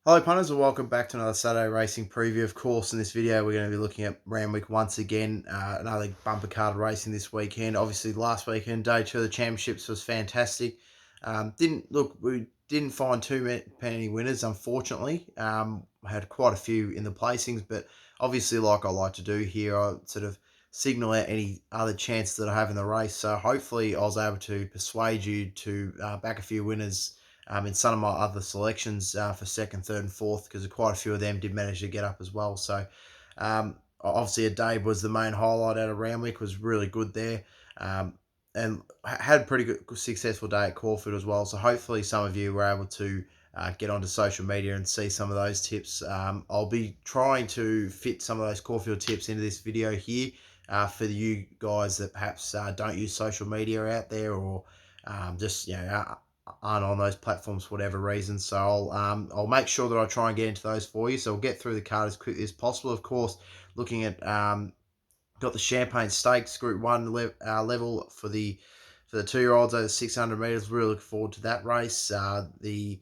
Hello punters and welcome back to another Saturday racing preview. Of course, in this video we're going to be looking at Randwick once again, another bumper card racing this weekend. Obviously last weekend, day two of the championships was fantastic. We didn't find too many winners, unfortunately. Had quite a few in the placings, but obviously like I like to do here, I sort of signal out any other chances that I have in the race. So hopefully I was able to persuade you to back a few winners in some of my other selections for second, third, and fourth, because quite a few of them did manage to get up as well. So, obviously, a day was the main highlight out of Randwick, was really good there. And had a pretty good, successful day at Caulfield as well. So, hopefully, some of you were able to get onto social media and see some of those tips. I'll be trying to fit some of those Caulfield tips into this video here for you guys that perhaps don't use social media out there, or just aren't on those platforms for whatever reason. So I'll make sure that I try and get into those for you. So we'll get through the card as quickly as possible. Of course, looking at got the Champagne Stakes Group 1 level for the 2-year-olds over 600 metres. Really looking forward to that race. The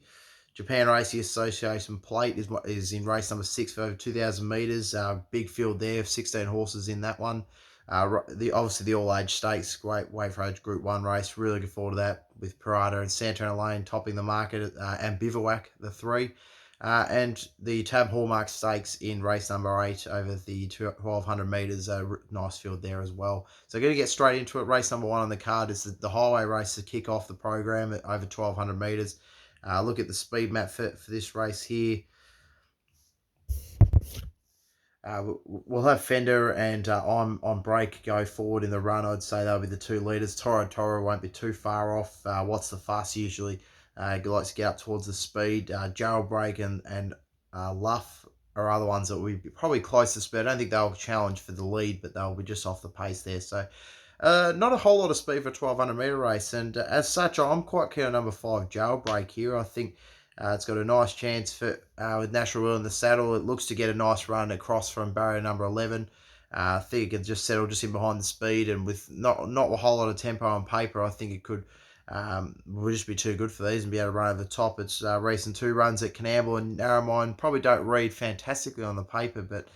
Japan Racing Association Plate is in race number 6 for over 2,000 metres. Big field there, 16 horses in that one. Obviously the all-age stakes, great weight for age Group 1 race. Really looking forward to that, with Parada and Santana Lane topping the market, and Bivouac, the 3. And the Tab Hallmark Stakes in race number 8 over the 1,200 metres. Nice field there as well. So going to get straight into it. Race number 1 on the card is the highway race to kick off the program at over 1,200 metres. Look at the speed map for this race here. We'll have Fender and I'm on break go forward in the run. I'd say they'll be the 2 leaders. Toro won't be too far off. What's the Fuss usually likes to get up towards the speed. Jailbreak and Luff are other ones that will be probably close to speed. I don't think they'll challenge for the lead, but they'll be just off the pace there. So not a whole lot of speed for a 1,200 metre race. And as such, I'm quite keen on number 5, Jailbreak here. I think it's got a nice chance for with National Will in the saddle. It looks to get a nice run across from barrier number 11. I think it could just settle just in behind the speed, and with not a whole lot of tempo on paper, I think it could will just be too good for these and be able to run over the top. It's recent 2 runs at Canamble and Narromine probably don't read fantastically on the paper, but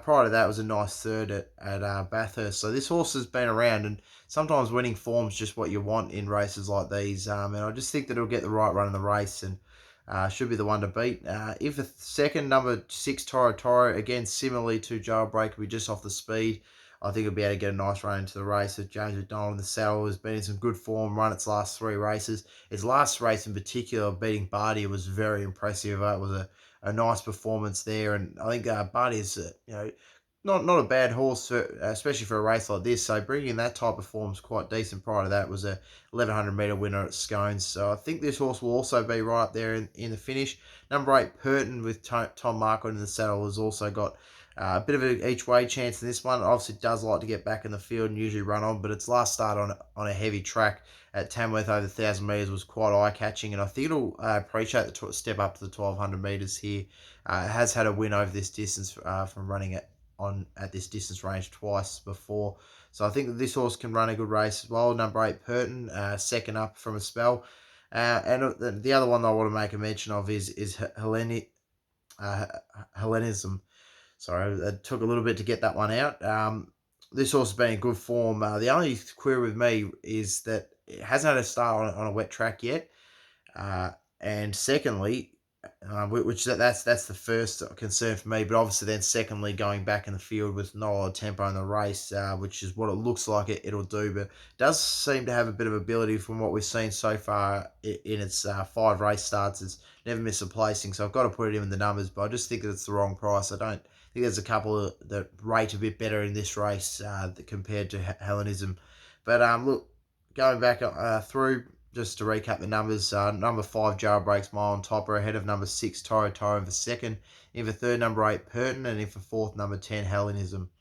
prior to that was a nice third at Bathurst. So this horse has been around, and sometimes winning form's just what you want in races like these. And I just think that it'll get the right run in the race, and should be the one to beat. If a second, number 6, Toro, again, similarly to Jailbreak, will be just off the speed, I think it'll be able to get a nice run into the race. James McDonald in the saddle has been in some good form, run its last 3 races. His last race in particular, beating Barty, was very impressive. It was a nice performance there, and I think Barty is, not a bad horse, especially for a race like this. So bringing that type of form is quite decent. Prior to that was a 1,100 metre winner at Scones. So I think this horse will also be right up there in the finish. Number 8, Purton, with Tom Marquardt in the saddle, has also got a bit of an each way chance in this one. Obviously does like to get back in the field and usually run on, but its last start on a heavy track at Tamworth over 1,000 metres was quite eye-catching, and I think it'll appreciate the step up to the 1,200 metres here. It has had a win over this distance from running it at this distance range twice before. So I think that this horse can run a good race as well. Number 8, Purton, second up from a spell. And the other one that I want to make a mention of is Hellenism. Sorry, it took a little bit to get that one out. This horse has been in good form. The only query with me is that it hasn't had a start on a wet track yet. And secondly, which that's the first concern for me. But obviously, then secondly, going back in the field with not a lot of tempo in the race, which is what it looks like it'll do. But it does seem to have a bit of ability from what we've seen so far in its 5 race starts. It's never missed a placing, so I've got to put it in the numbers. But I just think that it's the wrong price. I don't think there's a couple that rate a bit better in this race compared to Hellenism. But look, going back through. Just to recap the numbers, number 5, Jailbreak's Mile on Topper, ahead of number 6, Toro in for second. In for third, number 8, Purton, and in for fourth, number 10, Hellenism.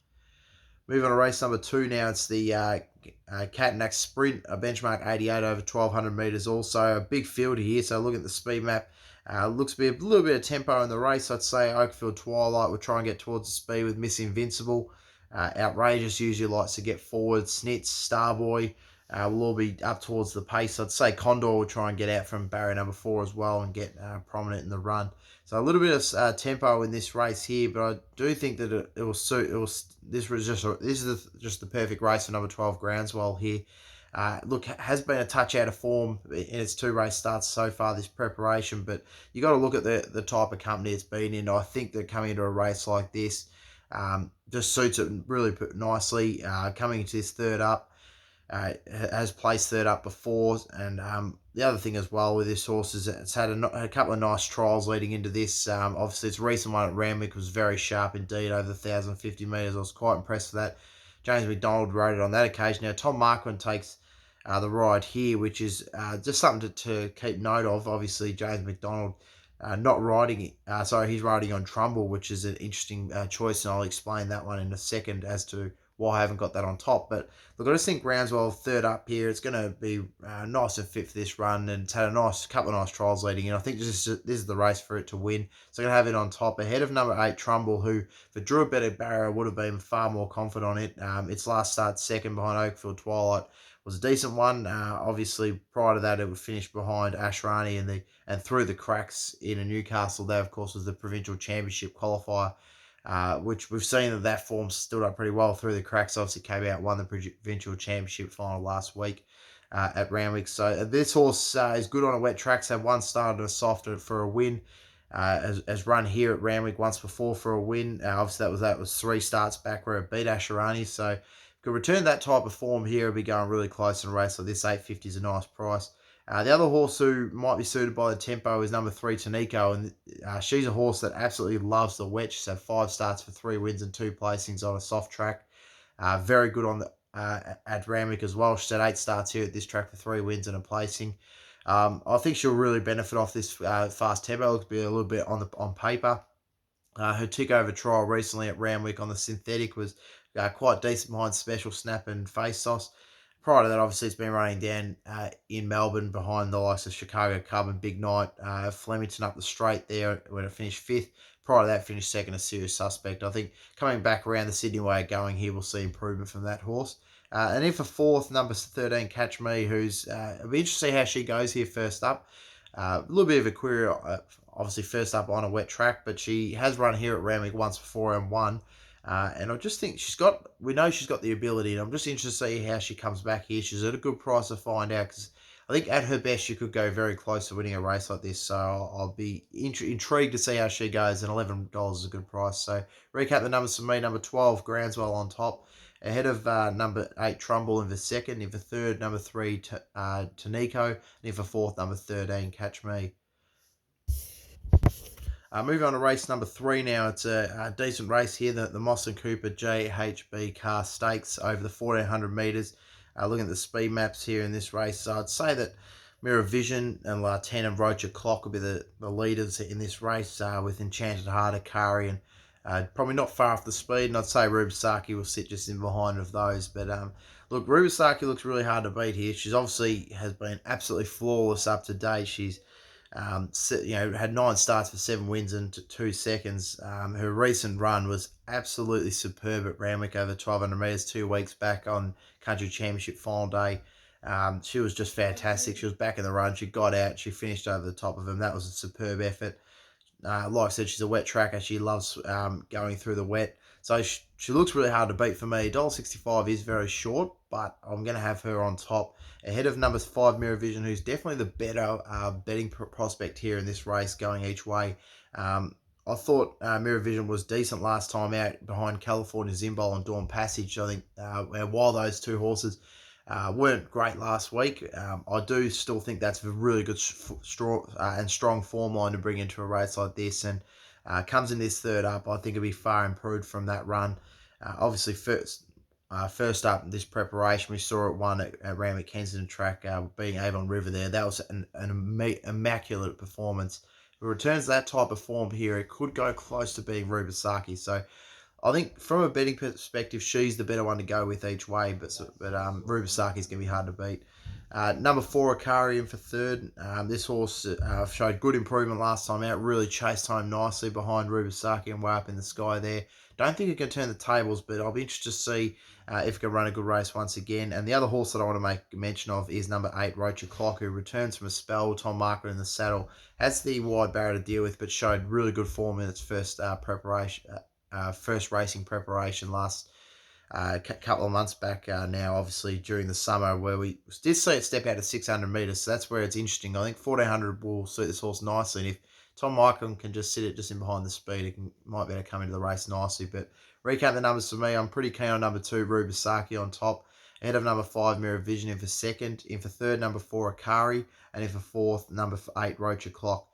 Moving on to race number 2 now, it's the Catanac Sprint, a benchmark 88 over 1,200 metres. Also a big field here, so look at the speed map. Looks to be a little bit of tempo in the race. I'd say Oakfield Twilight will try and get towards the speed with Miss Invincible. Outrageous usually likes to get forward. Snitz, Starboy, will all be up towards the pace. I'd say Condor will try and get out from barrier number 4 as well and get prominent in the run. So a little bit of tempo in this race here, but I do think that it will suit. It will. This is just the perfect race for number 12 Groundswell here. Look, has been a touch out of form in its 2 race starts so far this preparation, but you got to look at the type of company it's been in. I think that coming into a race like this just suits it really nicely. Coming into this third up, has placed third up before, and the other thing as well with this horse is it's had a couple of nice trials leading into this. Obviously, its recent one at Randwick was very sharp indeed over the 1,050 metres. I was quite impressed with that. James McDonald rode it on that occasion. Now, Tom Markman takes the ride here, which is just something to keep note of. Obviously, James McDonald not riding, he's riding on Trumbull, which is an interesting choice, and I'll explain that one in a second as to why I haven't got that on top. But look, I just think Groundswell third up here, it's going to be nice and fit for this run, and it's had a couple of nice trials leading in. I think this is the race for it to win. So I'm going to have it on top ahead of number 8 Trumbull, who if it drew a better barrier would have been far more confident on it. Its last start second behind Oakfield Twilight was a decent one. Obviously, prior to that, it would finish behind Ashrani and through the cracks in a Newcastle. That, of course, was the provincial championship qualifier, which we've seen that form stood up pretty well through the cracks. Obviously, came out, won the provincial championship final last week at Randwick. So this horse is good on a wet track. So one started a soft for a win. Has run here at Randwick once before for a win. Obviously, that was 3 starts back where it beat Asharani. So could return that type of form here, it'll be going really close in a race like this. 850 is a nice price. The other horse who might be suited by the tempo is number 3 Tanico, and she's a horse that absolutely loves the wet. She's had 5 starts for 3 wins and 2 placings on a soft track. Very good on the at Randwick as well. She's had 8 starts here at this track for 3 wins and a placing. I think she'll really benefit off this fast tempo. It'll be a little bit on paper. Her tick-over trial recently at Randwick on the synthetic was quite decent behind Special Snap and Face Sauce. Prior to that, obviously, it's been running down in Melbourne behind the likes of Chicago Cub and Big Night. Flemington up the straight there when it finished 5th. Prior to that, finished 2nd, a Serious Suspect. I think coming back around the Sydney way going here, we'll see improvement from that horse. And then for 4th, number 13, Catch Me, who's it'll be interesting to see how she goes here first up. A little bit of a query, obviously first up on a wet track, but she has run here at Randwick once before and won. And I just think we know she's got the ability, and I'm just interested to see how she comes back here. She's at a good price to find out, because I think at her best she could go very close to winning a race like this. So I'll be intrigued to see how she goes, and $11 is a good price. So recap the numbers for me: number 12 Groundswell on top, ahead of number 8 Trumbull in the second, in the third number 3 Tanico, and in for 4th number 13 Catch Me. Moving on to race number 3 now. It's a decent race here, the Moss and Cooper JHB Car Stakes over the 1,400 metres. Looking at the speed maps here in this race, so I'd say that Mirror Vision and La 10 and Roger Clock will be the leaders in this race, with Enchanted Heart, Akari, and probably not far off the speed. And I'd say Rubisaki will sit just in behind of those. But look, Rubisaki looks really hard to beat here. She's obviously has been absolutely flawless up to date. She's had 9 starts for 7 wins and 2 seconds. Her recent run was absolutely superb at Randwick over 1,200 metres 2 weeks back on Country Championship final day. She was just fantastic. She was back in the run. She got out. She finished over the top of him. That was a superb effort. Like I said, she's a wet tracker. She loves going through the wet. So she looks really hard to beat for me. $1.65 is very short, but I'm going to have her on top ahead of number 5 Mirror Vision, who's definitely the better betting prospect here in this race going each way. I thought Mirror Vision was decent last time out behind California Zimbol and Dawn Passage. I think while those 2 horses weren't great last week, I do still think that's a really good strong form line to bring into a race like this, and comes in this third up. I think it'll be far improved from that run. Obviously, first up in this preparation, we saw it won at Randwick Kensington track, being Avon River there. That was an immaculate performance. If it returns that type of form here, it could go close to being Rubisaki. So I think from a betting perspective, she's the better one to go with each way, but Rubisaki's going to be hard to beat. Number 4, Akari in for third. This horse showed good improvement last time out. Really chased home nicely behind Rubisaki and way up in the sky there. Don't think it can turn the tables, but I'll be interested to see if it can run a good race once again. And the other horse that I want to make mention of is number 8, Roach Clock, who returns from a spell. Tom Marker in the saddle. Has the wide barrier to deal with, but showed really good form in its first first racing preparation last couple of months back now, obviously during the summer, where we did see it step out to 600 metres. So that's where it's interesting. I think 1400 will suit this horse nicely. And if Tom Michael can just sit it just in behind the speed, it might be able to come into the race nicely. But recap the numbers for me. I'm pretty keen on number 2, Rubisaki on top. Ahead of number 5, Mirror Vision in for second. In for third, number 4, Akari. And in for fourth, number 8, Roach Clock.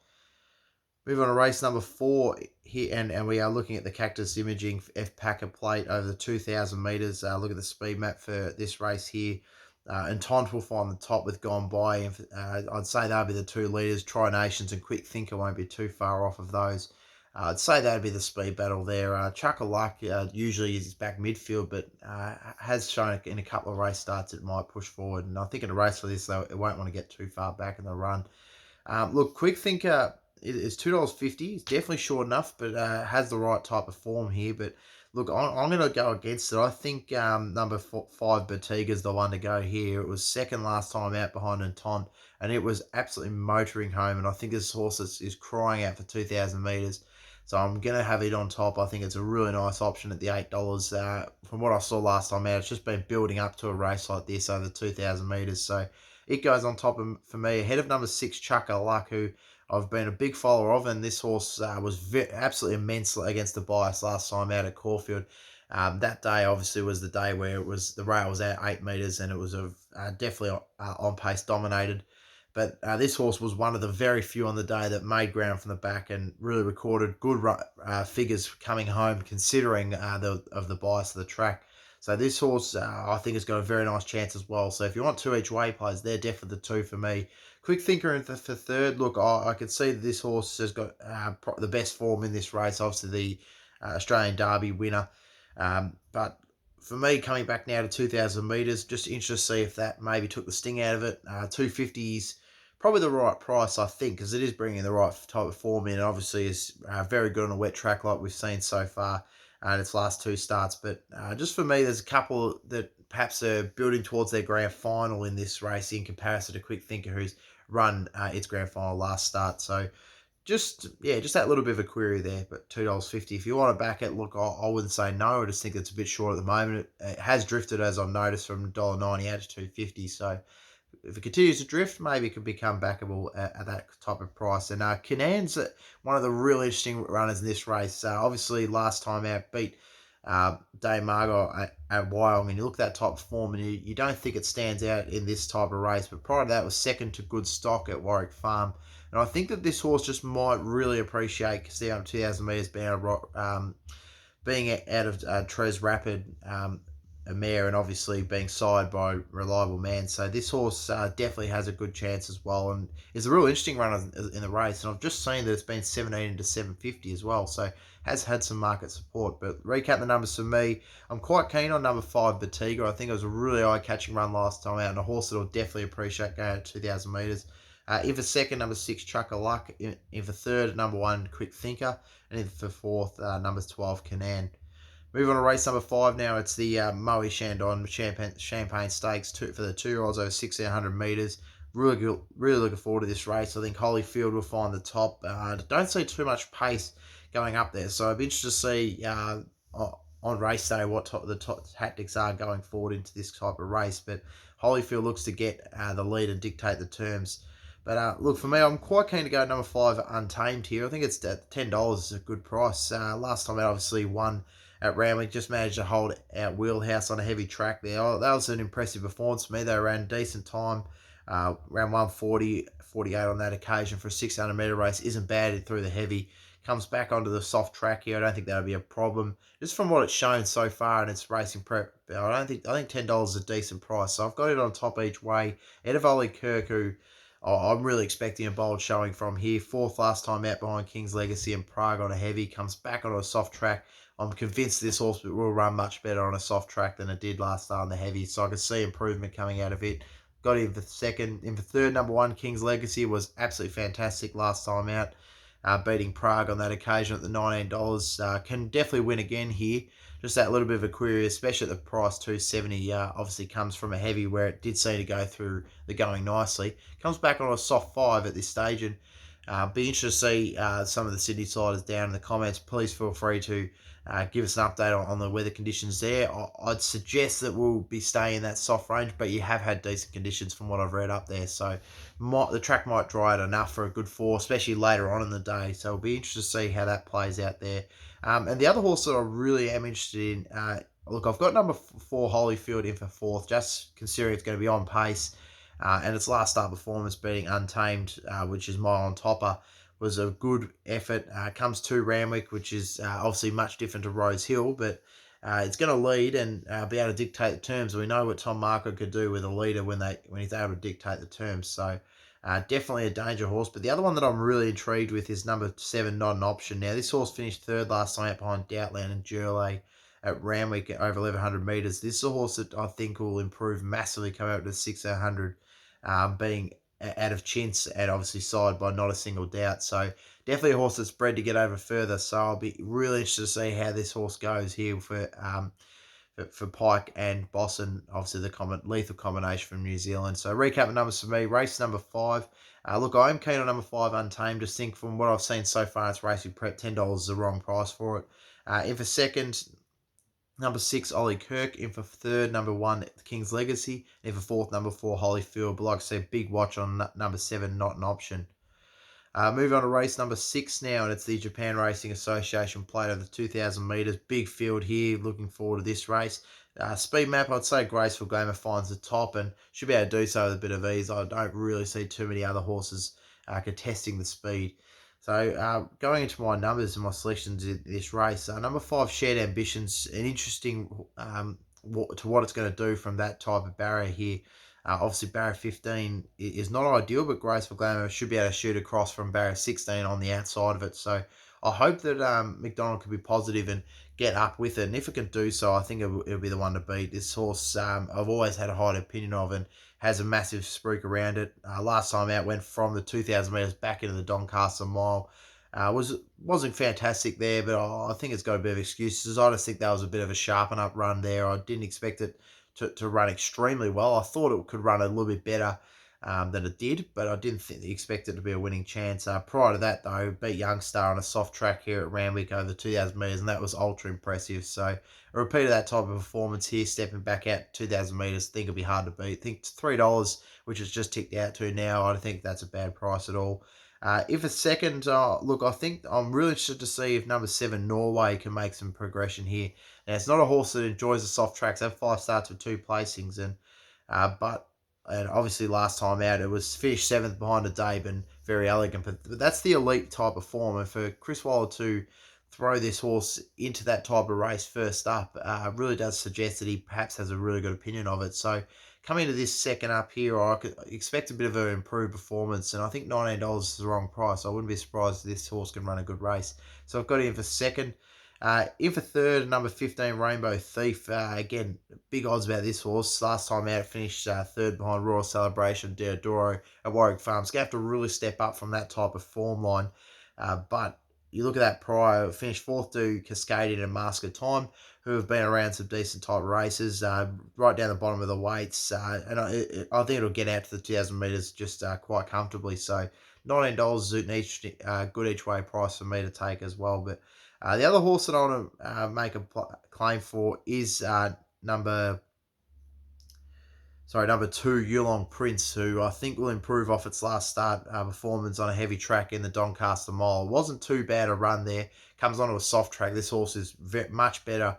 Move on to race number 4 here, and we are looking at the Cactus Imaging F Packer plate over the 2,000 metres. Look at the speed map for this race here. And Tont will find the top with Gone By. I'd say they'll be the 2 leaders. Tri Nations and Quick Thinker won't be too far off of those. I'd say that'd be the speed battle there. Chuck a Luck usually is back midfield, but has shown in a couple of race starts it might push forward. And I think in a race for this, though, it won't want to get too far back in the run. Look, Quick Thinker is $2.50. It's definitely short enough, but has the right type of form here. But look, I'm going to go against it. I think number 5, Batiga, is the one to go here. It was second last time out behind Anton, and it was absolutely motoring home. And I think this horse is crying out for 2,000 metres. So I'm going to have it on top. I think it's a really nice option at the $8. From what I saw last time out, it's just been building up to a race like this over 2,000 metres. So it goes on top for me, ahead of number 6, Chuck a Luck, who I've been a big follower of, and this horse was absolutely immense against the bias last time out at Caulfield. That day obviously was the day where the rail was at 8 metres, and it was definitely on pace dominated. But this horse was one of the very few on the day that made ground from the back and really recorded good figures coming home, considering the bias of the track. So this horse, I think, has got a very nice chance as well. So if you want 2 each way plays, they're definitely the 2 for me. Quick Thinker for third. Look, I could see that this horse has got the best form in this race. Obviously, the Australian Derby winner. But for me, coming back now to 2,000 metres, just interested to see if that maybe took the sting out of it. 250 is probably the right price, I think, because it is bringing the right type of form in. And obviously, is very good on a wet track like we've seen so far in its last 2 starts. But just for me, there's a couple that perhaps are building towards their grand final in this race in comparison to Quick Thinker, who's run its grand final last start. So just that little bit of a query there, but $2.50. If you want to back it, look, I wouldn't say no. I just think it's a bit short at the moment. It has drifted, as I've noticed, from $1.90 out to $2.50. So if it continues to drift, maybe it could become backable at that type of price. And Canan's one of the really interesting runners in this race. Obviously, last time out beat Dave Margot at Wyong, and you look at that type of form, and you don't think it stands out in this type of race. But prior to that, was second to Good Stock at Warwick Farm. And I think that this horse just might really appreciate Castillo 2,000 metres being out of Tres Rapid, a mare, and obviously being side by Reliable Man. So this horse definitely has a good chance as well, and is a real interesting runner in the race. And I've just seen that it's been 17 into 750 as well, so has had some market support. But recap the numbers for me. I'm quite keen on number 5, Batiga. I think it was a really eye-catching run last time out, and a horse that will definitely appreciate going at 2,000 metres. In for second, number 6, Chuck a Luck. In for third, number 1, Quick Thinker. And in for fourth, numbers 12, Canan. Move on to race number 5 now. It's the Moe Chandon Champagne Stakes for the 2-year-olds over 1,600 metres. Really looking forward to this race. I think Holyfield will find the top. Don't see too much pace going up there. So I'd be interested to see on race day what the top tactics are going forward into this type of race. But Holyfield looks to get the lead and dictate the terms. But look, for me, I'm quite keen to go number 5, Untamed here. I think it's at $10 is a good price. Last time out, obviously, won at Randwick. Just managed to hold out Wheelhouse on a heavy track there. That was an impressive performance for me. They ran a decent time. Around 140, 48 on that occasion for a 600 metre race. Isn't bad through the heavy. Comes back onto the soft track here. I don't think that'll be a problem. Just from what it's shown so far in its racing prep, I think $10 is a decent price. So I've got it on top each way. Ed of Ollie Kirk, who I'm really expecting a bold showing from here. 4th last time out behind King's Legacy and Prague on a heavy. Comes back onto a soft track. I'm convinced this horse will run much better on a soft track than it did last start on the heavy. So I can see improvement coming out of it. got in for second. In for third, number 1, King's Legacy was absolutely fantastic last time out, beating Prague on that occasion at the $19. Can definitely win again here. Just that little bit of a query, especially at the price 270. Obviously comes from a heavy where it did seem to go through the going nicely. Comes back on a soft 5 at this stage, and be interested to see some of the Sydney siders down in the comments. Please feel free to give us an update on the weather conditions there. I'd suggest that we'll be staying in that soft range, but you have had decent conditions from what I've read up there. So the track might dry out enough for a good 4, especially later on in the day. So it'll be interesting to see how that plays out there. And the other horse that I really am interested in, look, I've got number 4, Holyfield, in for 4th, just considering it's going to be on pace. And its last start performance beating Untamed, which is my on topper, was a good effort. Comes to Randwick, which is obviously much different to Rose Hill, but it's going to lead and be able to dictate the terms. We know what Tom Marco could do with a leader when he's able to dictate the terms. So definitely a danger horse. But the other one that I'm really intrigued with is number 7, Not an Option. Now, this horse finished third last night behind Doubtland and Jurley at Randwick at over 1,100 metres. This is a horse that I think will improve massively, come out to 6,800, being out of chintz and obviously side by Not a Single Doubt. So definitely a horse that's bred to get over further. So I'll be really interested to see how this horse goes here for Pike and Boston, obviously the lethal combination from New Zealand. So recap the numbers for me. Race number 5. Look, I am keen on number 5, Untamed. Just think from what I've seen so far, it's racing prep. $10 is the wrong price for it. In for second, number 6, Ollie Kirk. In for third, number 1, King's Legacy. In for fourth, number 4, Holyfield. But like I said, big watch on number 7, Not an Option. Moving on to race number 6 now, and it's the Japan Racing Association Plate over the 2,000 metres. Big field here. Looking forward to this race. Speed map, I'd say Graceful Gamer finds the top and should be able to do so with a bit of ease. I don't really see too many other horses contesting the speed. So going into my numbers and my selections in this race, number 5, Shared Ambitions, an interesting to what it's going to do from that type of barrier here. Obviously, barrier 15 is not ideal, but Graceful Glamour should be able to shoot across from barrier 16 on the outside of it. So I hope that McDonald can be positive and get up with it. And if it can do so, I think it'll be the one to beat. This horse I've always had a high opinion of and has a massive spruik around it. Last time out, went from the 2,000 metres back into the Doncaster Mile. Wasn't fantastic there, but I think it's got a bit of excuses. I just think that was a bit of a sharpen up run there. I didn't expect it to run extremely well. I thought it could run a little bit better than it did, but I didn't expect it to be a winning chance. Prior to that, though, beat Youngstar on a soft track here at Randwick over 2,000 metres, and that was ultra impressive. So a repeat of that type of performance here, stepping back out 2,000 metres, think it'll be hard to beat. I think $3, which has just ticked out to now, I don't think that's a bad price at all. If a second, look, I think I'm really interested to see if number 7, Norway, can make some progression here. Now, it's not a horse that enjoys the soft tracks. Have 5 starts with 2 placings, and obviously last time out it was finished 7th behind a Dabe and Very Elegant. But that's the elite type of form, and for Chris Waller to throw this horse into that type of race first up really does suggest that he perhaps has a really good opinion of it. So coming to this second up here, I could expect a bit of an improved performance, and I think $19 is the wrong price. I wouldn't be surprised if this horse can run a good race. So I've got him for second. In for third, number 15, Rainbow Thief. Again, big odds about this horse. Last time out, it finished third behind Royal Celebration, Deodoro at Warwick Farms. Going to have to really step up from that type of form line. But you look at that prior, finished 4th to Cascadian and Mask of Time, who have been around some decent type races, right down the bottom of the weights. And I think it'll get out to the 2,000 metres just quite comfortably. So $19 is an good each way price for me to take as well. But the other horse that I want to make a claim for is number 2, Yulong Prince, who I think will improve off its last start performance on a heavy track in the Doncaster Mile. It wasn't too bad a run there. Comes onto a soft track. This horse is much better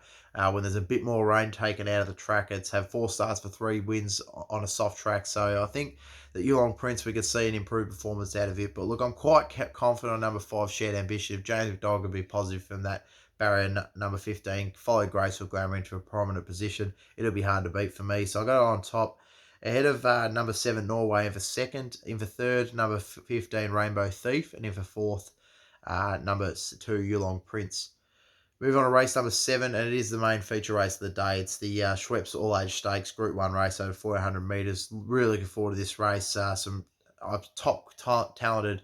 when there's a bit more rain taken out of the track. It's had 4 starts for 3 wins on a soft track. So I think that Yulong Prince, we could see an improved performance out of it. But look, I'm quite confident on number 5, Shared Ambition. If James McDonald could be positive from that barrier number 15, follow Graceful Glamour into a prominent position, it'll be hard to beat for me. So I got it on top ahead of number 7, Norway, in for second. In for third, number 15, Rainbow Thief. And in for fourth, number 2, Yulong Prince. Move on to race number 7, and it is the main feature race of the day. It's the Schweppes All Age Stakes Group 1 race over 400 metres. Really looking forward to this race. Some talented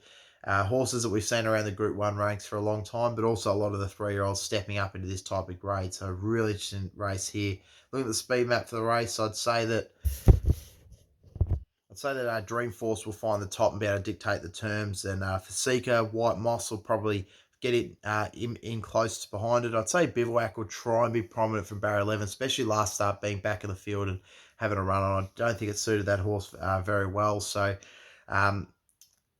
horses that we've seen around the Group 1 ranks for a long time, but also a lot of the 3-year-olds stepping up into this type of grade. So, really interesting race here. Looking at the speed map for the race, I'd say that Dreamforce will find the top and be able to dictate the terms, and for Seeker, White Moss will probably get it in close behind it. I'd say Bivouac will try and be prominent from barrier 11, especially last start being back in the field and having a run on. I don't think it suited that horse very well, so um,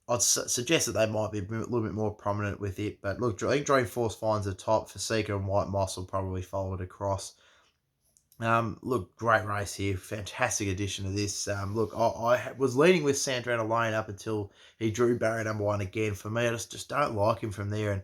I'd suggest that they might be a little bit more prominent with it. But look, I think Dreamforce finds the top. For Seeker and White Moss will probably follow it across. Look, great race here. Fantastic addition to this. Look, I was leading with Santana Lane up until he drew barrier number 1 again. For me, I just don't like him from there.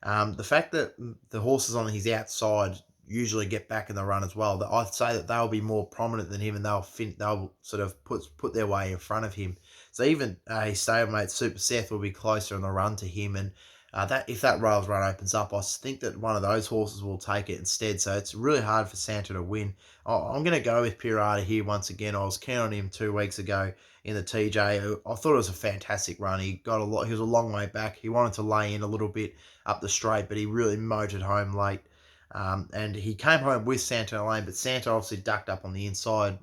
And the fact that the horses on his outside usually get back in the run as well, that I'd say that they'll be more prominent than him, and they'll sort of put their way in front of him. So even his stablemate Super Seth will be closer in the run to him, and that if that rails run opens up, I think that one of those horses will take it instead. So it's really hard for Santa to win. I'm going to go with Pirata here once again. I was keen on him 2 weeks ago in the TJ. I thought it was a fantastic run. He got a lot. He was a long way back. He wanted to lay in a little bit up the straight, but he really motored home late. And he came home with Santa Lane, but Santa obviously ducked up on the inside.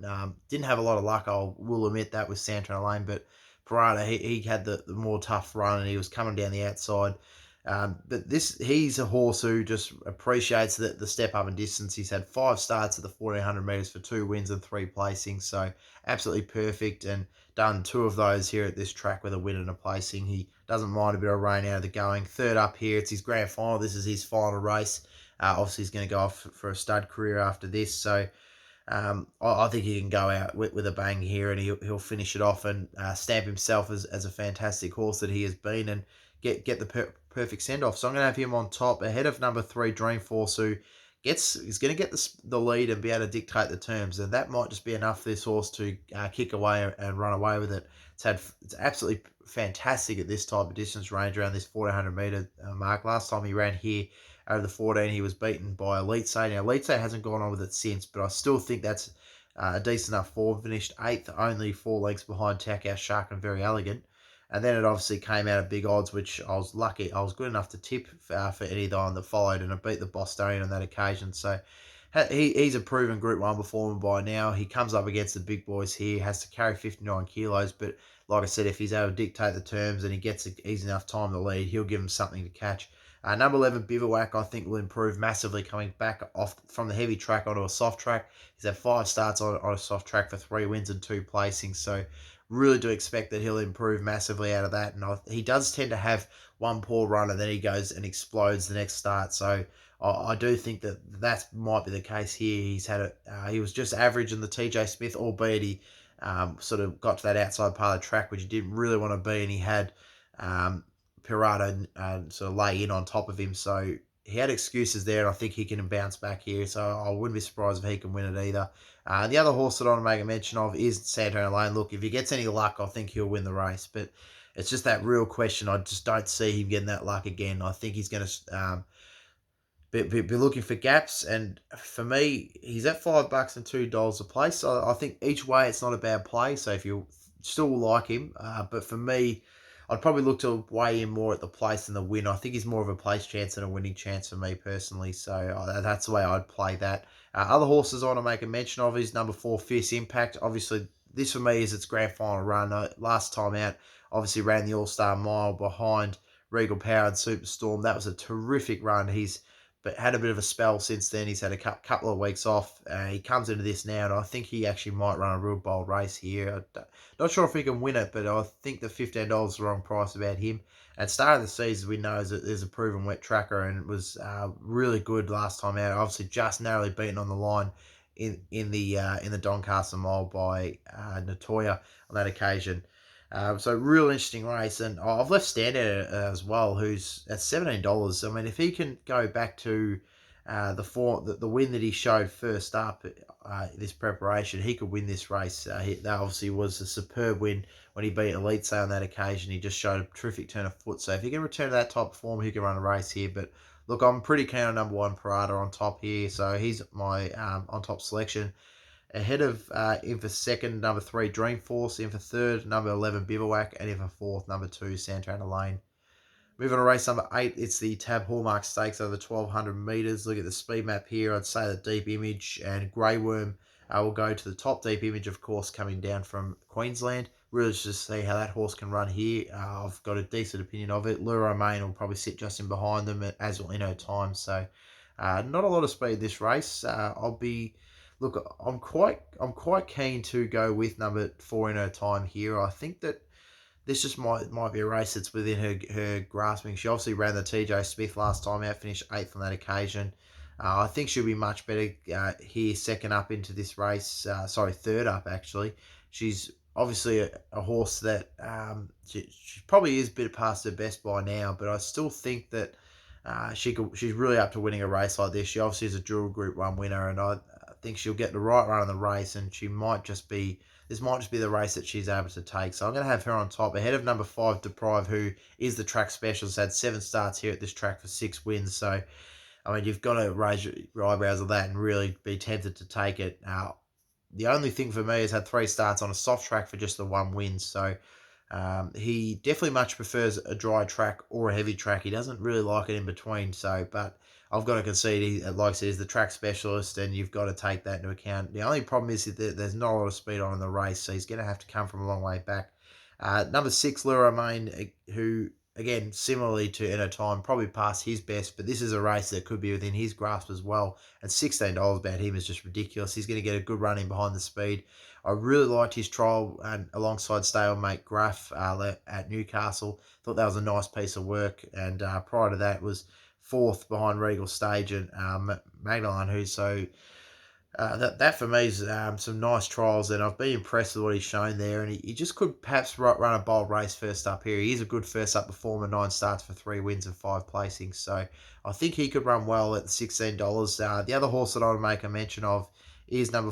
Didn't have a lot of luck, I will admit that, with Santa Lane, but Pirata, he had the more tough run, and he was coming down the outside. But he's a horse who just appreciates the step up in distance. He's had 5 starts at the 1400 metres for 2 wins and 3 placings, so absolutely perfect, and done 2 of those here at this track with a win and a placing. He doesn't mind a bit of rain out of the going. Third up here, it's his grand final. This is his final race. Obviously, he's going to go off for a stud career after this, so I think he can go out with a bang here, and he'll finish it off and stamp himself as a fantastic horse that he has been, and get the perfect send off. So I'm going to have him on top ahead of number 3 Dreamforce, who is going to get the lead and be able to dictate the terms, and that might just be enough for this horse to kick away and run away with it. It's absolutely fantastic at this type of distance range around this 1400 metre mark. Last time he ran here over the 14, he was beaten by Elite Say. Now, Elite Say hasn't gone on with it since, but I still think that's a decent enough form. Finished 8th, only 4 lengths behind Tackhouse Shark and Very Elegant. And then it obviously came out of big odds, which I was lucky. I was good enough to tip for any of the one that followed, and I beat the Bostonian on that occasion. So he's a proven Group 1 performer by now. He comes up against the big boys here, has to carry 59 kilos, but like I said, if he's able to dictate the terms and he gets easy enough time to lead, he'll give him something to catch. Number 11, Bivouac, I think will improve massively coming back off from the heavy track onto a soft track. He's had 5 starts on a soft track for 3 wins and 2 placings, so really do expect that he'll improve massively out of that. And he does tend to have one poor run, and then he goes and explodes the next start. So I do think that might be the case here. He was just average in the TJ Smith, albeit he sort of got to that outside part of the track, which he didn't really want to be, and he had Pirata sort of lay in on top of him. So he had excuses there, and I think he can bounce back here. So I wouldn't be surprised if he can win it either. The other horse that I want to make a mention of is Santana Lane. Look, if he gets any luck, I think he'll win the race. But it's just that real question. I just don't see him getting that luck again. I think he's going to be looking for gaps. And for me, he's at $5 and $2 a place. So I think each way it's not a bad play. So if you still like him, but for me, I'd probably look to weigh him more at the place than the win. I think he's more of a place chance than a winning chance for me personally. So that's the way I'd play that. Other horses I want to make a mention of is number 4, Fierce Impact. Obviously, this for me is its grand final run. Last time out, obviously ran the All-Star Mile behind Regal Power and Superstorm. That was a terrific run. But had a bit of a spell since then. He's had a couple of weeks off. He comes into this now, and I think he actually might run a real bold race here. Not sure if he can win it, but I think the $15 is the wrong price about him. At the start of the season, we know that there's a proven wet tracker, and it was really good last time out. Obviously, just narrowly beaten on the line in the Doncaster Mile by Natoya on that occasion. So real interesting race, and I've left Standout as well, who's at $17. I mean, if he can go back to the win that he showed first up this preparation, he could win this race. That obviously was a superb win when he beat Elite Say on that occasion. He just showed a terrific turn of foot. So if he can return to that type of form, he can run a race here. But look, I'm pretty keen on number 1 Parada on top here. So he's my on top selection. Ahead of in for second, number 3 Dreamforce, in for third, number 11 Bivouac, and in for fourth, number 2 Santana Lane. Moving on to race number 8, it's the Tab Hallmark Stakes over 1,200 metres. Look at the speed map here. I'd say the Deep Image and Grey Worm will go to the top. Deep Image, of course, coming down from Queensland. Really just to see how that horse can run here. I've got a decent opinion of it. Luro Main will probably sit just in behind them, as will In Her Time. So not a lot of speed this race. Look, I'm quite keen to go with number 4 In Her Time here. I think that this just might be a race that's within her grasping. She obviously ran the TJ Smith last time out, finished 8th on that occasion. I think she'll be much better here, second up into this race. Third up, actually. She's obviously a horse that she probably is a bit past her best by now, but I still think that she's really up to winning a race like this. She obviously is a dual Group 1 winner, and I think she'll get the right run of the race, and this might just be the race that she's able to take. So I'm going to have her on top, ahead of number 5 Deprive, who is the track specialist, had 7 starts here at this track for 6 wins. So, I mean, you've got to raise your eyebrows at that and really be tempted to take it. The only thing for me is had 3 starts on a soft track for just the 1 win. So he definitely much prefers a dry track or a heavy track. He doesn't really like it in between. So, but I've got to concede, he, like I said, is the track specialist, and you've got to take that into account. The only problem is that there's not a lot of speed on in the race, so he's going to have to come from a long way back. Number 6, Luro Main, who, again, similarly to In Her Time, probably past his best, but this is a race that could be within his grasp as well. And $16 about him is just ridiculous. He's going to get a good run in behind the speed. I really liked his trial alongside stablemate Graff at Newcastle. Thought that was a nice piece of work. And prior to that was 4th behind Regal Stage and Magdalene, who's so... that for me is some nice trials, and I've been impressed with what he's shown there. And he just could perhaps run a bold race first up here. He is a good first up performer, 9 starts for 3 wins and 5 placings. So I think he could run well at the $16. The other horse that I would make a mention of is number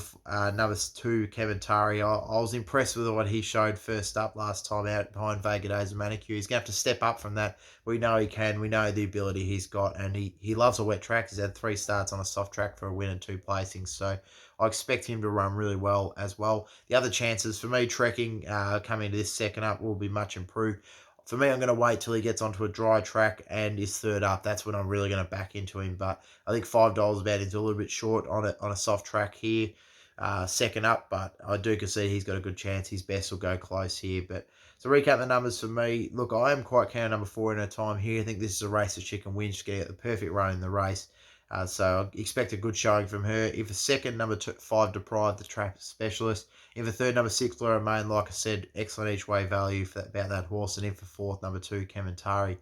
2, Kevin Tari. I was impressed with what he showed first up last time out behind Vega Days and Manicure. He's going to have to step up from that. We know he can. We know the ability he's got, and he loves a wet track. He's had 3 starts on a soft track for a win and 2 placings. So I expect him to run really well as well. The other chances for me, trekking coming into this second up, will be much improved. For me, I'm going to wait till he gets onto a dry track and is third up. That's when I'm really going to back into him. But I think $5 about is a little bit short on a soft track here, second up. But I do concede he's got a good chance. His best will go close here. But to recap the numbers for me, look, I am quite keen on number 4 In Her Time here. I think this is a race that she can win. She's going to get the perfect run in the race. So I expect a good showing from her. If a second, number 5 Deprive, the track specialist. If a third, number 6 Luro Main, like I said, excellent each way value about that horse. And if for 4th, number 2 Kementari.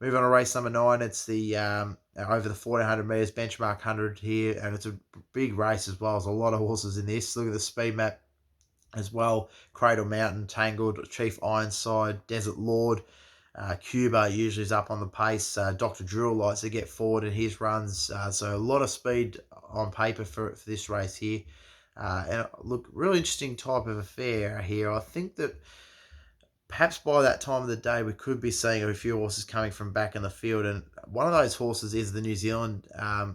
Move on to race number 9. It's the over the 1,400 metres benchmark 100 here, and it's a big race as well. There's a lot of horses in this. Look at the speed map as well. Cradle Mountain, Tangled, Chief Ironside, Desert Lord. Cuba usually is up on the pace. Dr. Drill likes to get forward in his runs. So a lot of speed on paper for this race here. And look, really interesting type of affair here. I think that perhaps by that time of the day, we could be seeing a few horses coming from back in the field. And one of those horses is the New Zealand,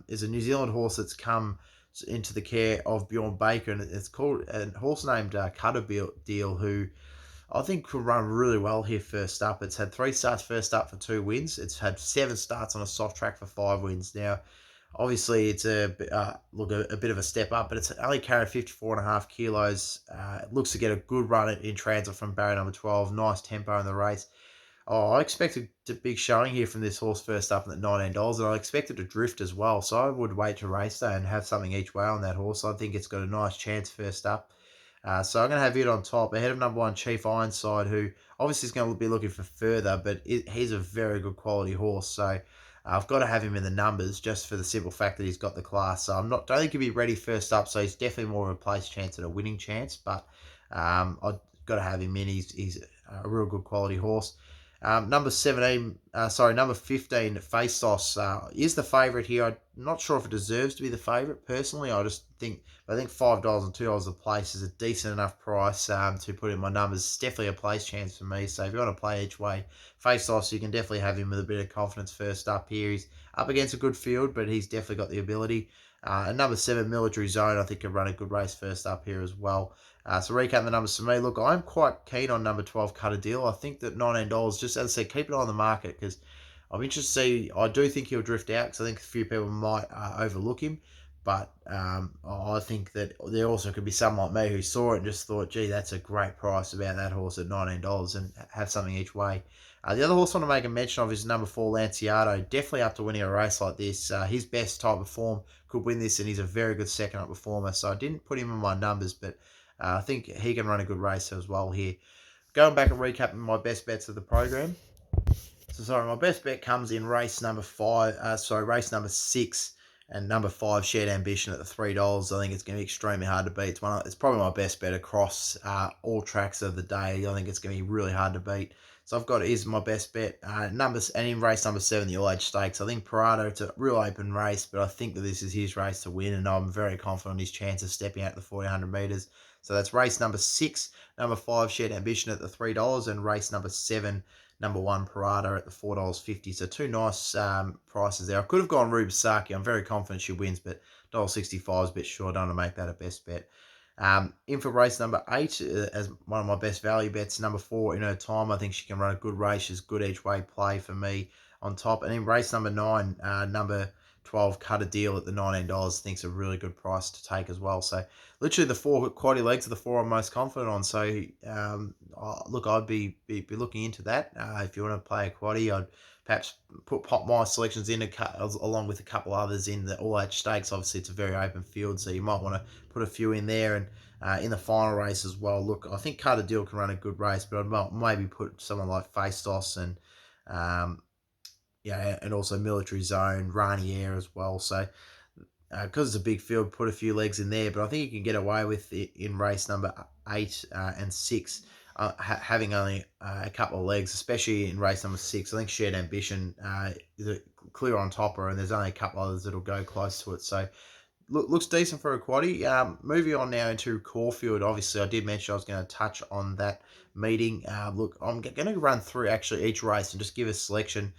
is a New Zealand horse that's come into the care of Bjorn Baker. And it's called a horse named Cutter Deal, who I think could run really well here first up. It's had 3 starts first up for 2 wins. It's had 7 starts on a soft track for 5 wins. Now, obviously, it's a bit of a step up, but it's only carried 54.5 kilos. It looks to get a good run in transit from barrier number 12. Nice tempo in the race. I expect a big showing here from this horse first up at $19, and I expect it to drift as well. So I would wait to race day and have something each way on that horse. I think it's got a nice chance first up. So I'm going to have it on top, ahead of number 1, Chief Ironside, who obviously is going to be looking for further, but he's a very good quality horse. So I've got to have him in the numbers just for the simple fact that he's got the class. So don't think he'll be ready first up. So he's definitely more of a place chance than a winning chance. But I've got to have him in. He's a real good quality horse. Number 17, number 15, Faceos, is the favourite here. I'm not sure if it deserves to be the favourite personally. I think $5 and $2 a place is a decent enough price to put in my numbers. It's definitely a place chance for me. So if you want to play each way, Faceos, you can definitely have him with a bit of confidence first up here. He's up against a good field, but he's definitely got the ability. And number 7, Military Zone, I think can run a good race first up here as well. So recap the numbers for me. Look, I'm quite keen on number 12, Cut a Deal. I think that $19, just as I said, keep it on the market because I'm interested to see. I do think he'll drift out because I think a few people might overlook him. But I think that there also could be some like me who saw it and just thought, gee, that's a great price about that horse at $19 and have something each way. The other horse I want to make a mention of is number 4, Lanciato. Definitely up to winning a race like this. His best type of form could win this, and he's a very good second up performer. So I didn't put him in my numbers, but I think he can run a good race as well here. Going back and recapping my best bets of the program. My best bet comes in race number 6, and number 5, Shared Ambition at the $3. I think it's going to be extremely hard to beat. It's probably my best bet across all tracks of the day. I think it's going to be really hard to beat. So I've got it is my best bet. Numbers and in race number 7, the All Age Stakes. I think Parado, it's a real open race, but I think that this is his race to win, and I'm very confident in his chance of stepping out the 400 metres. So that's race number 6, number 5, Shared Ambition at the $3, and race number 7, number 1, Parada at the $4.50. So two nice prices there. I could have gone Rubisaki. I'm very confident she wins, but $1.65 is a bit short. I don't want to make that a best bet. In for race number 8 as one of my best value bets, number 4, In Her Time. I think she can run a good race. She's good each way play for me on top. And in race number 9, number 12, Cut a Deal at the $19. I think it's a really good price to take as well. So literally the 4 quality legs are the 4 I'm most confident on. So look, I'd be looking into that. If you want to play a quaddy, I'd perhaps pop my selections in along with a couple others in the All Age Stakes. Obviously, it's a very open field, so you might want to put a few in there. And in the final race as well, look, I think Cut a Deal can run a good race, but I'd maybe put someone like Faceos and and also Military Zone, Ranier as well. So because it's a big field, put a few legs in there, but I think you can get away with it in race number 8 and 6, having only a couple of legs, especially in race number 6. I think Shared Ambition is clear on topper, and there's only a couple others that'll go close to it. So looks decent for a quaddie. Moving on now into Caulfield. Obviously, I did mention I was going to touch on that meeting. Look, I'm going to run through actually each race and just give a selection.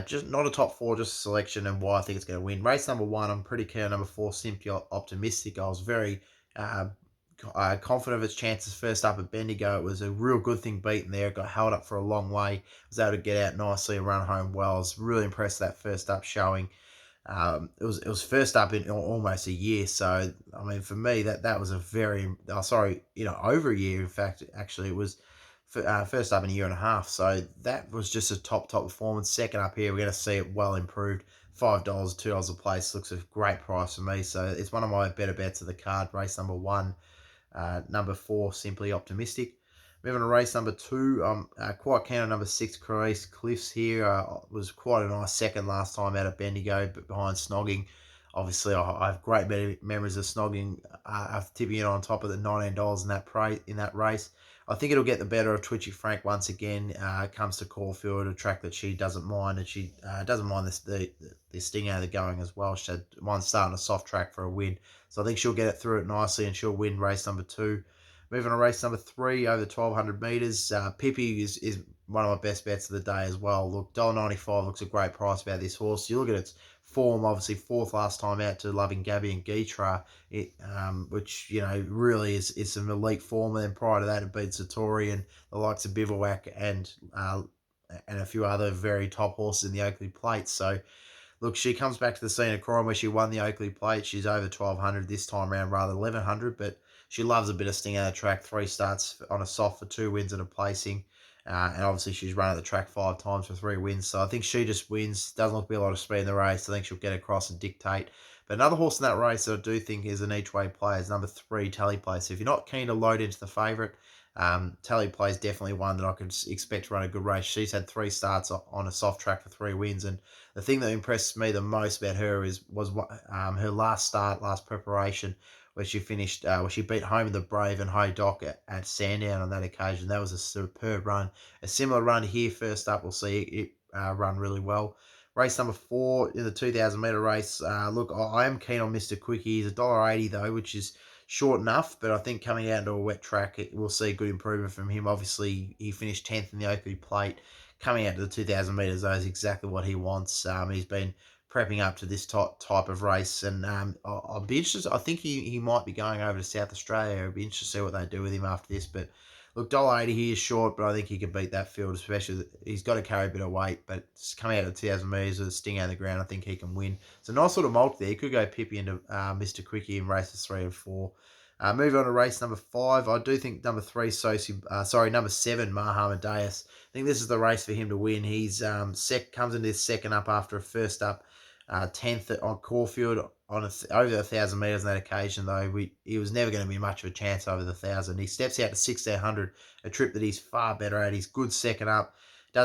Just not a top 4, just a selection and why I think it's going to win. Race number 1, I'm pretty keen on number 4, Simply Optimistic. I was very confident of its chances first up at Bendigo. It was a real good thing beaten there. It got held up for a long way. Was able to get out nicely and run home well. I was really impressed with that first up showing. It was first up in almost a year. So, I mean, for me, that was a very, over a year. In fact, actually, it was first up in a year and a half. So that was just a top performance. Second up here, we're going to see it well improved. $5, $2 a place looks a great price for me. So it's one of my better bets of the card. Race number 1, number 4, Simply Optimistic. Moving to race number 2, I'm quite keen on number 6, Clarice Cliffs here. Was quite a nice second last time out of Bendigo, but behind Snogging. Obviously, I have great memories of Snogging after tipping it on top of the $19 in that race. I think it'll get the better of Twitchy Frank once again. Comes to Caulfield, a track that she doesn't mind, and she doesn't mind the sting out of the going as well. She had one start on a soft track for a win, so I think she'll get it through it nicely, and she'll win race number 2. Moving on to race number 3, over 1,200 metres. Pippi is one of my best bets of the day as well. Look, $1.95 looks a great price about this horse. You look at its form, obviously 4th last time out to Loving Gabby and Gytra, which, really is some elite form. And then prior to that, it beat Satori and the likes of Bivouac and a few other very top horses in the Oakley Plate. So, look, she comes back to the scene of crime where she won the Oakley Plate. She's over 1,200 this time around, rather 1,100, but she loves a bit of sting out of the track. 3 starts on a soft for 2 wins and a placing. And obviously she's run at the track 5 times for 3 wins. So I think she just wins. Doesn't look to be a lot of speed in the race. I think she'll get across and dictate. But another horse in that race that I do think is an each-way play is number 3, Tally Play. So if you're not keen to load into the favourite, Tally Play is definitely one that I could expect to run a good race. She's had 3 starts on a soft track for 3 wins. And the thing that impressed me the most about her was her last preparation, where she finished, she beat Home of the Brave and High Dock at Sandown on that occasion. That was a superb run. A similar run here first up, we'll see it run really well. Race number 4 in the 2,000 metre race. Look, I am keen on Mr. Quickie. He's $1.80 though, which is short enough, but I think coming out into a wet track, we'll see good improvement from him. Obviously, he finished 10th in the Oakley Plate. Coming out to the 2,000 metres, though, is exactly what he wants. He's been prepping up to this type of race, and I'll be interested. I think he might be going over to South Australia. I'll be interested to see what they do with him after this, but look, $1.80 he is short, but I think he can beat that field, especially he's got to carry a bit of weight. But coming out of the 2,000 metres with a sting out of the ground, I think he can win. It's a nice sort of multi there. He could go Pippi into Mr. Quickie in races 3 and 4. Move on to race number 5. I do think number 3, number 7, Mahamadeus. I think this is the race for him to win. He's comes into his second up after a first up, 10th on Caulfield on over 1,000 metres on that occasion, though. He was never going to be much of a chance over the 1,000. He steps out to 1,600, a trip that he's far better at. He's good second up.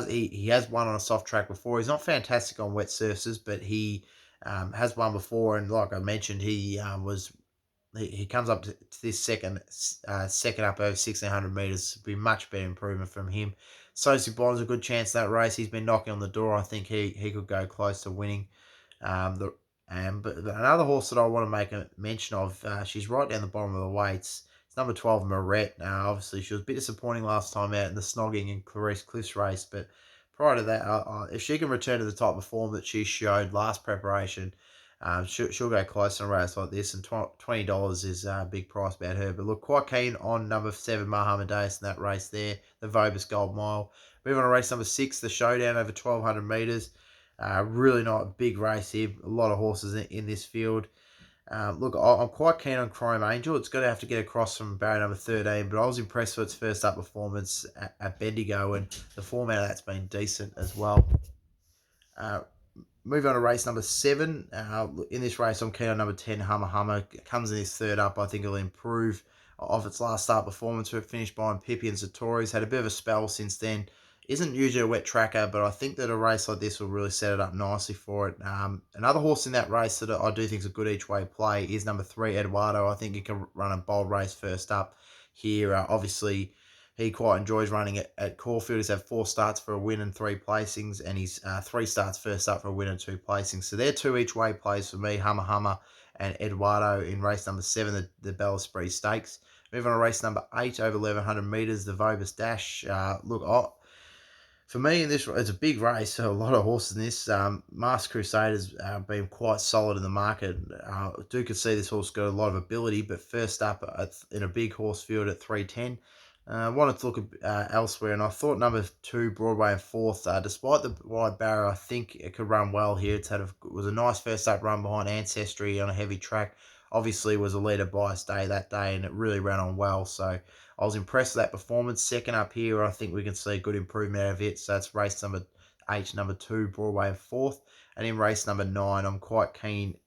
He has won on a soft track before. He's not fantastic on wet surfaces, but he has won before. And like I mentioned, he comes up to this second up over 1,600 metres. Be much better improvement from him. Sosi Bond's a good chance that race. He's been knocking on the door. I think he could go close to winning. But another horse that I want to make a mention of, she's right down the bottom of the weights. It's number 12, Moret. Obviously, she was a bit disappointing last time out in the Snogging and Clarice Cliffs race, but prior to that, if she can return to the type of form that she showed last preparation, she'll go close in a race like this, and $20 is a big price about her. But look, quite keen on number 7, Mahamadeus, in that race there, the VOBIS Gold Mile. Moving on to race number 6, the Showdown over 1,200 metres. Really not a big race here. A lot of horses in this field. Look, I'm quite keen on Chrome Angel. It's going to have to get across from barrier number 13, but I was impressed with its first up performance at Bendigo, and the form out of that's been decent as well. Move on to race number 7. In this race, I'm keen on number 10, Hummer Hummer. Comes in his third up. I think it'll improve off its last start performance. It finished behind Pippi and Sartori's. Had a bit of a spell since then. Isn't usually a wet tracker, but I think that a race like this will really set it up nicely for it. Another horse in that race that I do think is a good each-way play is number 3, Eduardo. I think he can run a bold race first up here. Obviously, he quite enjoys running at Caulfield. He's had 4 starts for a win and 3 placings, and he's 3 starts first up for a win and 2 placings. So they're 2 each-way plays for me, Hummer Hummer and Eduardo in race number 7, the Bell Esprit Stakes. Moving on to race number 8, over 1,100 metres, the VOBIS Dash. For me, in this, it's a big race, so a lot of horses in this. Masked Crusader's been quite solid in the market. I do concede this horse got a lot of ability, but first up in a big horse field at 310. Wanted to look elsewhere, and I thought number 2, Broadway, and 4th. Despite the wide barrier, I think it could run well here. It was a nice first up run behind Ancestry on a heavy track. Obviously, was a leader bias day that day, and it really ran on well. So I was impressed with that performance. Second up here, I think we can see good improvement out of it. So that's race number 8, number 2, Broadway, and 4th. And in race number 9, I'm quite keen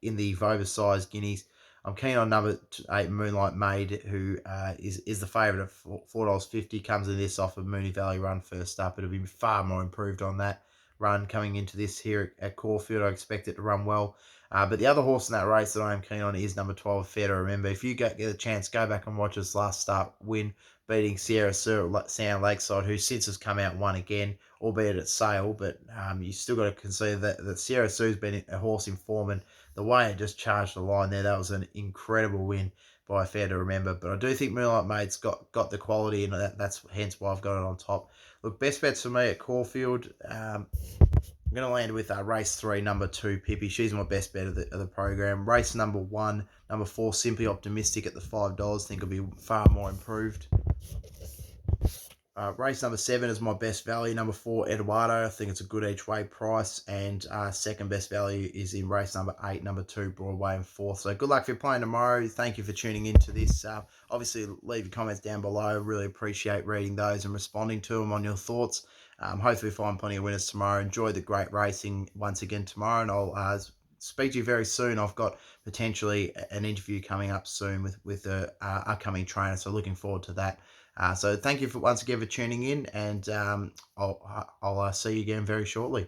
in the VOBIS size guineas. I'm keen on number 8, Moonlight Maid, who is the favourite at $4.50. Comes in this off of Mooney Valley run first up. It'll be far more improved on that run coming into this here at Caulfield. I expect it to run well. But the other horse in that race that I am keen on is number 12, Fair to Remember. If you get a chance, go back and watch his last start win, beating Sierra Sound Lakeside, who since has come out and won again, albeit at sale. But you still got to consider that Sierra Sue's been a horse in form, and the way it just charged the line there, that was an incredible win by Fair to Remember. But I do think Moonlight Maid's got the quality, and that's hence why I've got it on top. Look, best bets for me at Caulfield. I'm going to land with race 3, number 2, Pippi. She's my best bet of the program. Race number 1, number 4, Simply Optimistic at the $5. Think it'll be far more improved. Race number 7 is my best value. Number 4, Eduardo. I think it's a good each way price. And second best value is in race number 8, number 2, Broadway, and 4th. So good luck if you're playing tomorrow. Thank you for tuning into this. Obviously, leave your comments down below. Really appreciate reading those and responding to them on your thoughts. Hopefully find plenty of winners tomorrow. Enjoy the great racing once again tomorrow, and I'll speak to you very soon. I've got potentially an interview coming up soon with the upcoming trainer, so looking forward to that. So thank you once again for tuning in, and I'll see you again very shortly.